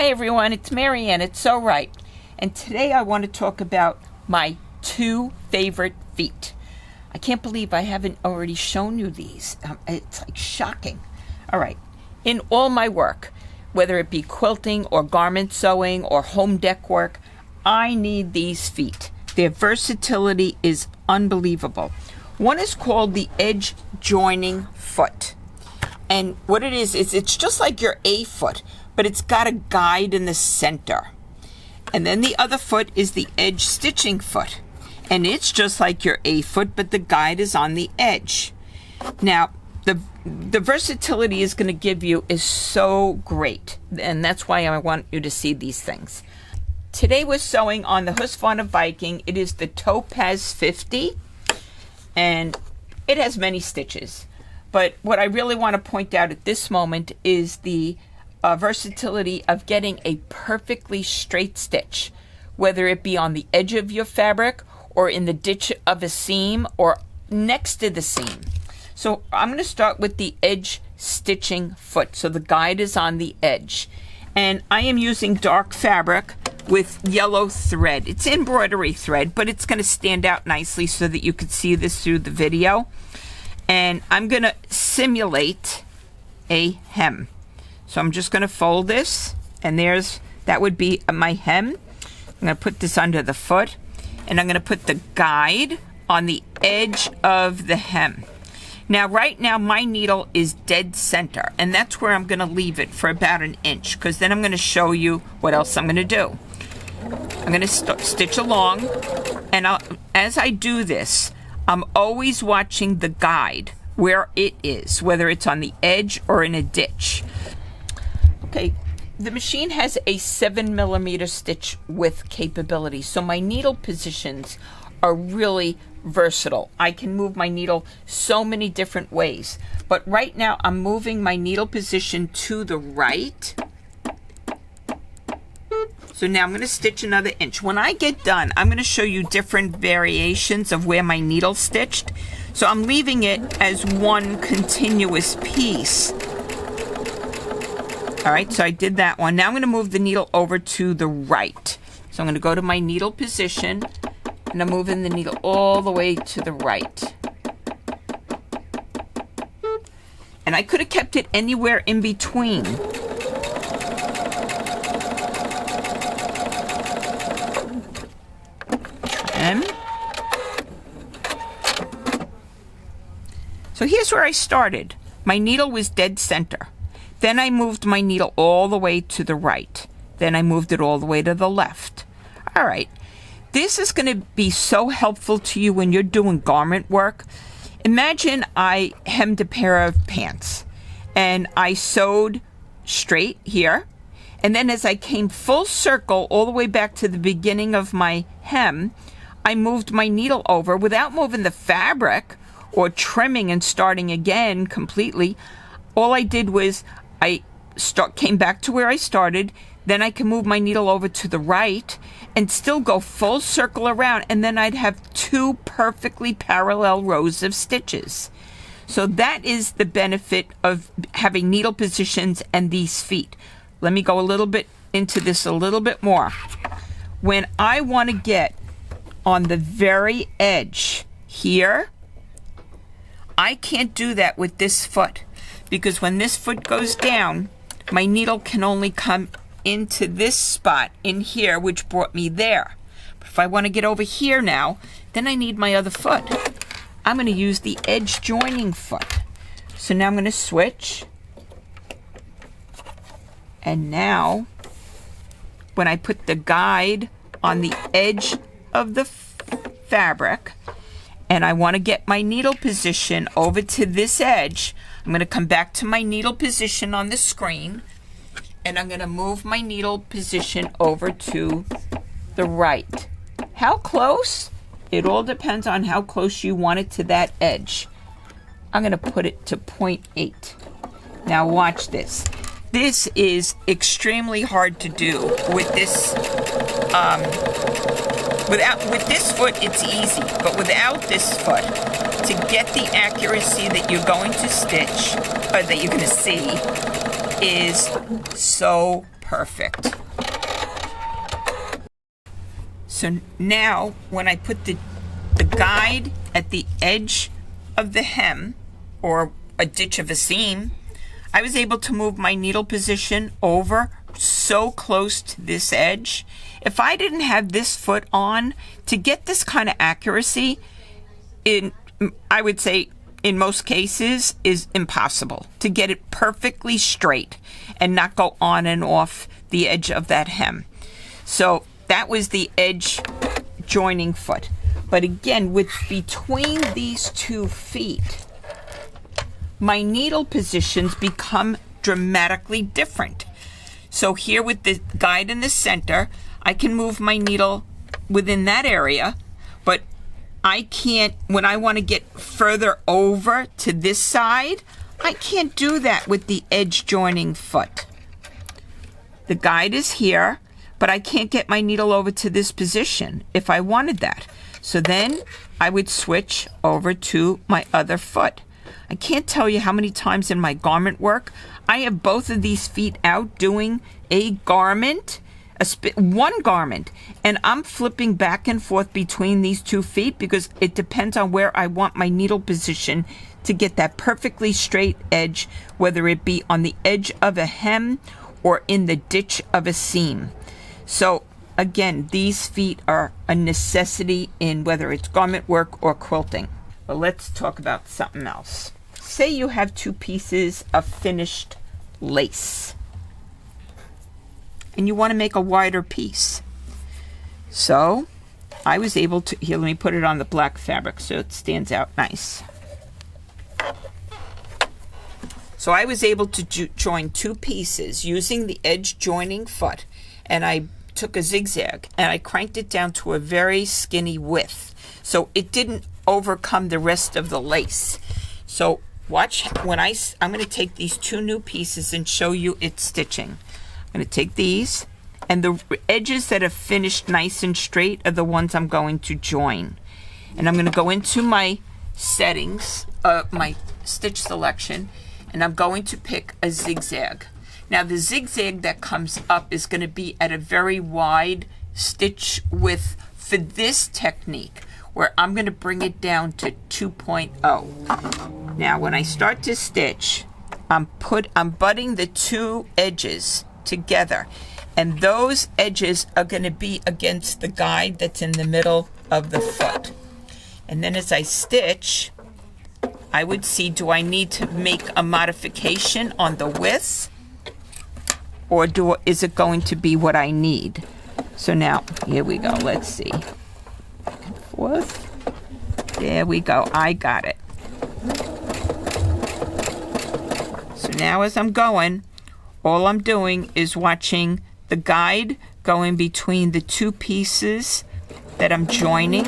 Hi everyone, it's Marianne, it's so right. And today I want to talk about my two favorite feet. I can't believe I haven't already shown you these. It's like shocking. All right, in all my work, whether it be quilting or garment sewing or home dec work, I need these feet. Their versatility is unbelievable. One is called the edge joining foot. And what it is it's just like your A foot, but it's got a guide in the center. And then the other foot is the edge stitching foot. And it's just like your A foot, but the guide is on the edge. Now, the versatility is going to give you is so great. And that's why I want you to see these things. Today we're sewing on the Husqvarna Viking. It is the Topaz 50. And it has many stitches. But what I really want to point out at this moment is the versatility of getting a perfectly straight stitch, whether it be on the edge of your fabric or in the ditch of a seam or next to the seam. So I'm going to start with the edge stitching foot. So the guide is on the edge. And I am using dark fabric with yellow thread. It's embroidery thread, but it's going to stand out nosely so that you could see this through the video. And I'm going to simulate a hem. So I'm just going to fold this, and that would be my hem. I'm going to put this under the foot, and I'm going to put the guide on the edge of the hem. Now, right now, my needle is dead center, and that's where I'm going to leave it for about an inch, because then I'm going to show you what else I'm going to do. I'm going to stitch along, and as I do this, I'm always watching the guide, where it is, whether it's on the edge or in a ditch. Okay, the machine has a 7mm stitch width capability, so my needle positions are really versatile. I can move my needle so many different ways, but right now I'm moving my needle position to the right. So now I'm going to stitch another inch. When I get done, I'm going to show you different variations of where my needle stitched. So I'm leaving it as one continuous piece. All right, so I did that one. Now I'm going to move the needle over to the right. So I'm going to go to my needle position, and I'm moving the needle all the way to the right. And I could have kept it anywhere in between. So here's where I started. My needle was dead center. Then I moved my needle all the way to the right. Then I moved it all the way to the left. All right. This is going to be so helpful to you when you're doing garment work. Imagine I hemmed a pair of pants and I sewed straight here. And then as I came full circle all the way back to the beginning of my hem, I moved my needle over without moving the fabric or trimming and starting again completely. All I did was came back to where I started. Then I can move my needle over to the right and still go full circle around, and then I'd have two perfectly parallel rows of stitches. So that is the benefit of having needle positions and these feet. Let me go a little bit into this a little bit more. When I want to get on the very edge here, I can't do that with this foot, because when this foot goes down, my needle can only come into this spot in here, which brought me there. But if I want to get over here now, then I need my other foot. I'm going to use the edge joining foot. So now I'm going to switch. And now, when I put the guide on the edge of the fabric, and I want to get my needle position over to this edge, I'm going to come back to my needle position on the screen, and I'm going to move my needle position over to the right. How close? It all depends on how close you want it to that edge. I'm going to put it to 0.8. Now watch this. This is extremely hard to do with this with this foot. It's easy, but without this foot, to get the accuracy that you're going to stitch or that you're going to see is so perfect. So now when I put the guide at the edge of the hem or a ditch of a seam, I was able to move my needle position over so close to this edge. If I didn't have this foot on, to get this kind of accuracy, I would say in most cases is impossible to get it perfectly straight and not go on and off the edge of that hem. So that was the edge joining foot. But again, with between these 2 feet, my needle positions become dramatically different. So here with the guide in the center, I can move my needle within that area, but I can't, when I want to get further over to this side, I can't do that with the edge joining foot. The guide is here, but I can't get my needle over to this position if I wanted that. So then I would switch over to my other foot. I can't tell you how many times in my garment work I have both of these feet out doing a garment, one garment, and I'm flipping back and forth between these 2 feet because it depends on where I want my needle position to get that perfectly straight edge, whether it be on the edge of a hem or in the ditch of a seam. So again, these feet are a necessity in whether it's garment work or quilting. But let's talk about something else. Say you have 2 pieces of finished lace and you want to make a wider piece. So I was able to, here, let me put it on the black fabric so it stands out nice. So I was able to join 2 pieces using the edge joining foot, and I took a zigzag and I cranked it down to a very skinny width so it didn't overcome the rest of the lace. So watch when I'm going to take these 2 new pieces and show you its stitching. I'm going to take these, and the edges that have finished nice and straight are the ones I'm going to join. And I'm going to go into my settings, my stitch selection, and I'm going to pick a zigzag. Now the zigzag that comes up is going to be at a very wide stitch width for this technique, where I'm going to bring it down to 2.0. Now when I start to stitch, I'm butting the 2 edges together, and those edges are going to be against the guide that's in the middle of the foot. And then as I stitch, I would see, do I need to make a modification on the width, or is it going to be what I need? So now, here we go. Let's see. Back and forth. There we go. I got it. So now as I'm going, all I'm doing is watching the guide going between the 2 pieces that I'm joining.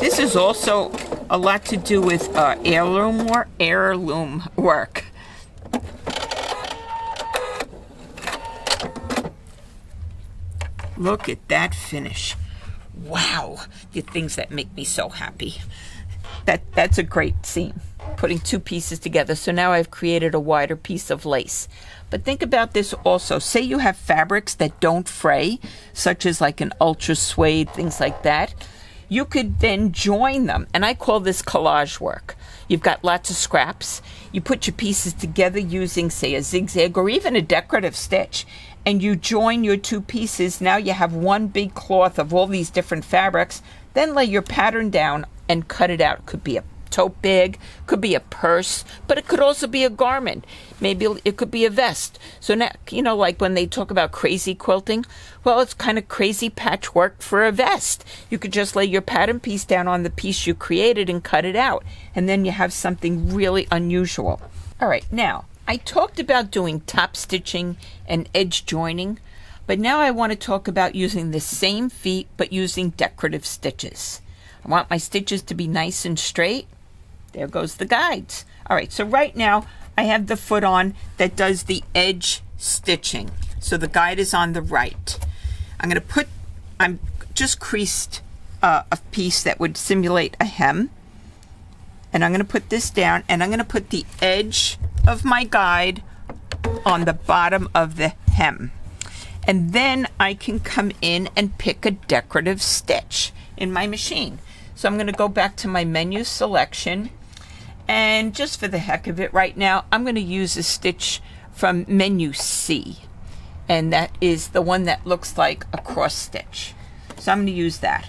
This is also a lot to do with heirloom work. Look at that finish. Wow, the things that make me so happy. That's a great seam, putting 2 pieces together. So now I've created a wider piece of lace. But think about this also. Say you have fabrics that don't fray, such as like an ultra suede, things like that. You could then join them, and I call this collage work. You've got lots of scraps. You put your pieces together using, say, a zigzag or even a decorative stitch, and you join your 2 pieces. Now you have one big cloth of all these different fabrics. Then lay your pattern down and cut it out. It could be a tote bag, could be a purse, but it could also be a garment. Maybe it could be a vest. So now, you know, like when they talk about crazy quilting, well, it's kind of crazy patchwork for a vest. You could just lay your pattern piece down on the piece you created and cut it out, and then you have something really unusual. All right, now I talked about doing top stitching and edge joining, but now I want to talk about using the same feet but using decorative stitches. I want my stitches to be nice and straight. There goes the guides. All right, so right now I have the foot on that does the edge stitching. So the guide is on the right. I'm just creased a piece that would simulate a hem. And I'm going to put this down, and I'm going to put the edge of my guide on the bottom of the hem. And then I can come in and pick a decorative stitch in my machine. So I'm going to go back to my menu selection, and just for the heck of it right now, I'm going to use a stitch from menu C, and that is the one that looks like a cross stitch. So I'm going to use that.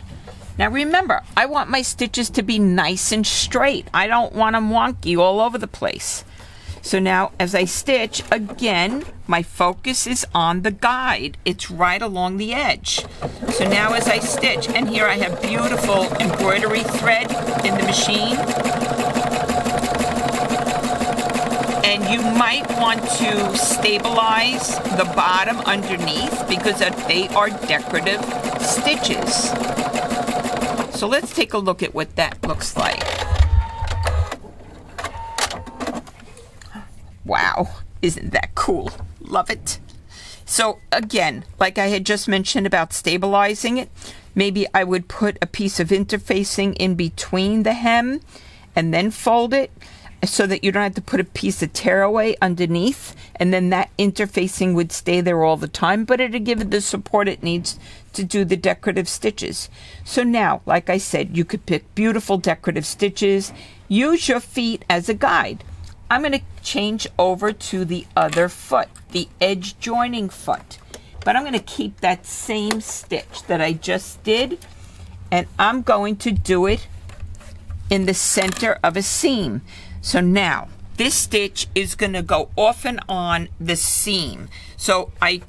Now remember, I want my stitches to be nice and straight. I don't want them wonky all over the place. So now as I stitch, again, my focus is on the guide. It's right along the edge. So now as I stitch, and here I have beautiful embroidery thread in the machine. And you might want to stabilize the bottom underneath because they are decorative stitches. So let's take a look at what that looks like. Wow, isn't that cool? Love it. So again, like I had just mentioned about stabilizing it, maybe I would put a piece of interfacing in between the hem and then fold it so that you don't have to put a piece of tearaway underneath, and then that interfacing would stay there all the time, but it'd give it the support it needs to do the decorative stitches. So now, like I said, you could pick beautiful decorative stitches, use your feet as a guide. I'm going to change over to the other foot, the edge joining foot, but I'm going to keep that same stitch that I just did, and I'm going to do it in the center of a seam. So now this stitch is going to go off and on the seam. So I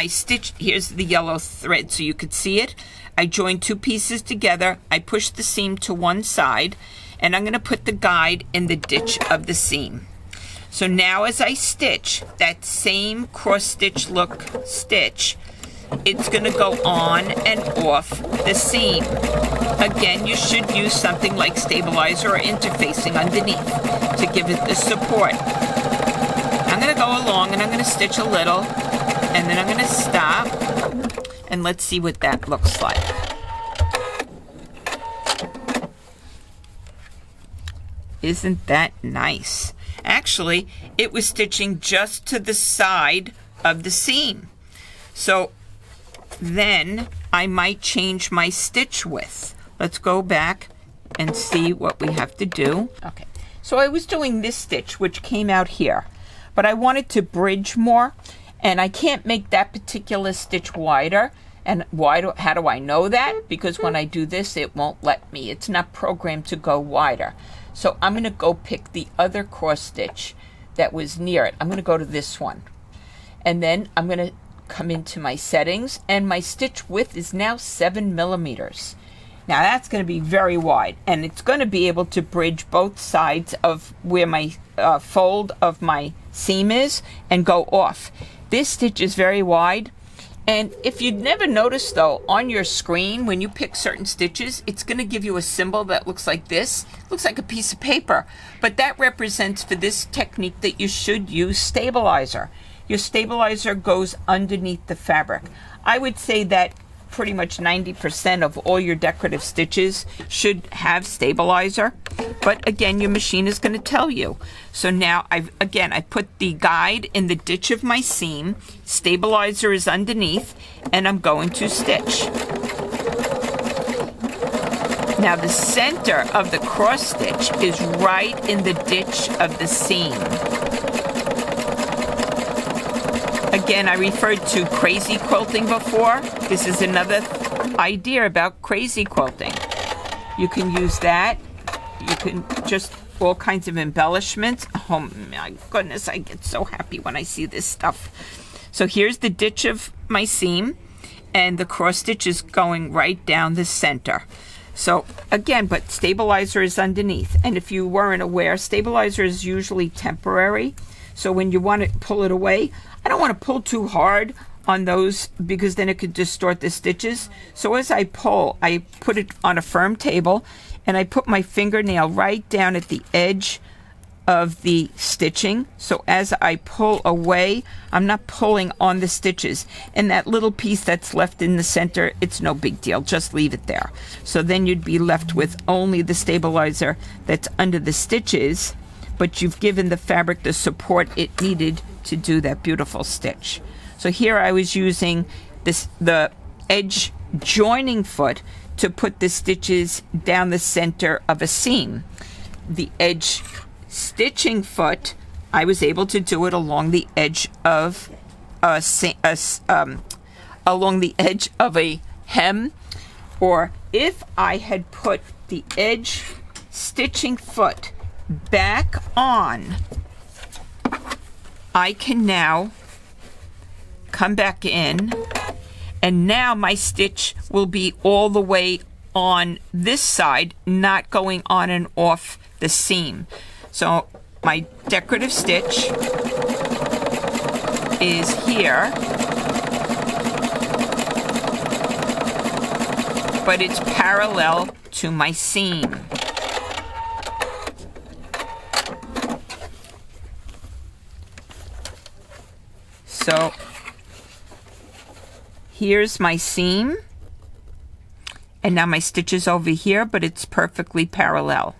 stitched, here's the yellow thread so you could see it. I joined two pieces together. I pushed the seam to one side, and I'm going to put the guide in the ditch of the seam. So now as I stitch that same cross stitch look stitch, it's going to go on and off the seam. Again, you should use something like stabilizer or interfacing underneath to give it the support. I'm going to go along and I'm going to stitch a little, and then I'm going to stop, and let's see what that looks like. Isn't that nice? Actually, it was stitching just to the side of the seam. So then I might change my stitch width. Let's go back and see what we have to do. Okay, so I was doing this stitch, which came out here, but I wanted to bridge more, and I can't make that particular stitch wider. And how do I know that? Because when I do this, it won't let me. It's not programmed to go wider. So I'm going to go pick the other cross stitch that was near it. I'm going to go to this one. And then I'm going to come into my settings, and my stitch width is now 7 millimeters. Now that's going to be very wide, and it's going to be able to bridge both sides of where my fold of my seam is and go off. This stitch is very wide, and if you'd never noticed though, on your screen when you pick certain stitches, it's going to give you a symbol that looks like this. It looks like a piece of paper, but that represents for this technique that you should use stabilizer. Your stabilizer goes underneath the fabric. I would say that pretty much 90% of all your decorative stitches should have stabilizer, but again, your machine is going to tell you. So now I put the guide in the ditch of my seam, stabilizer is underneath, and I'm going to stitch. Now the center of the cross stitch is right in the ditch of the seam. Again, I referred to crazy quilting before. This is another idea about crazy quilting. You can use that. You can just all kinds of embellishments. Oh my goodness, I get so happy when I see this stuff. So here's the ditch of my seam, and the cross stitch is going right down the center. So again, but stabilizer is underneath. And if you weren't aware, stabilizer is usually temporary. So when you want to pull it away, I don't want to pull too hard on those because then it could distort the stitches. So as I pull, I put it on a firm table, and I put my fingernail right down at the edge of the stitching. So as I pull away, I'm not pulling on the stitches. And that little piece that's left in the center, it's no big deal. Just leave it there. So then you'd be left with only the stabilizer that's under the stitches, but you've given the fabric the support it needed to do that beautiful stitch. So here I was using the edge joining foot to put the stitches down the center of a seam. The edge stitching foot, I was able to do it along the edge of a hem, or if I had put the edge stitching foot back on, I can now come back in, and now my stitch will be all the way on this side, not going on and off the seam. So my decorative stitch is here, but it's parallel to my seam. So here's my seam, and now my stitch is over here, but it's perfectly parallel.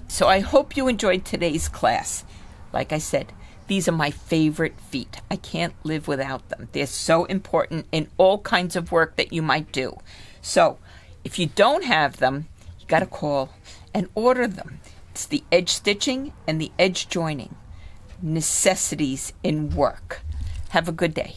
So I hope you enjoyed today's class. Like I said, these are my favorite feet. I can't live without them. They're so important in all kinds of work that you might do. So if you don't have them, you got to call and order them. It's the edge stitching and the edge joining. Necessities in work. Have a good day.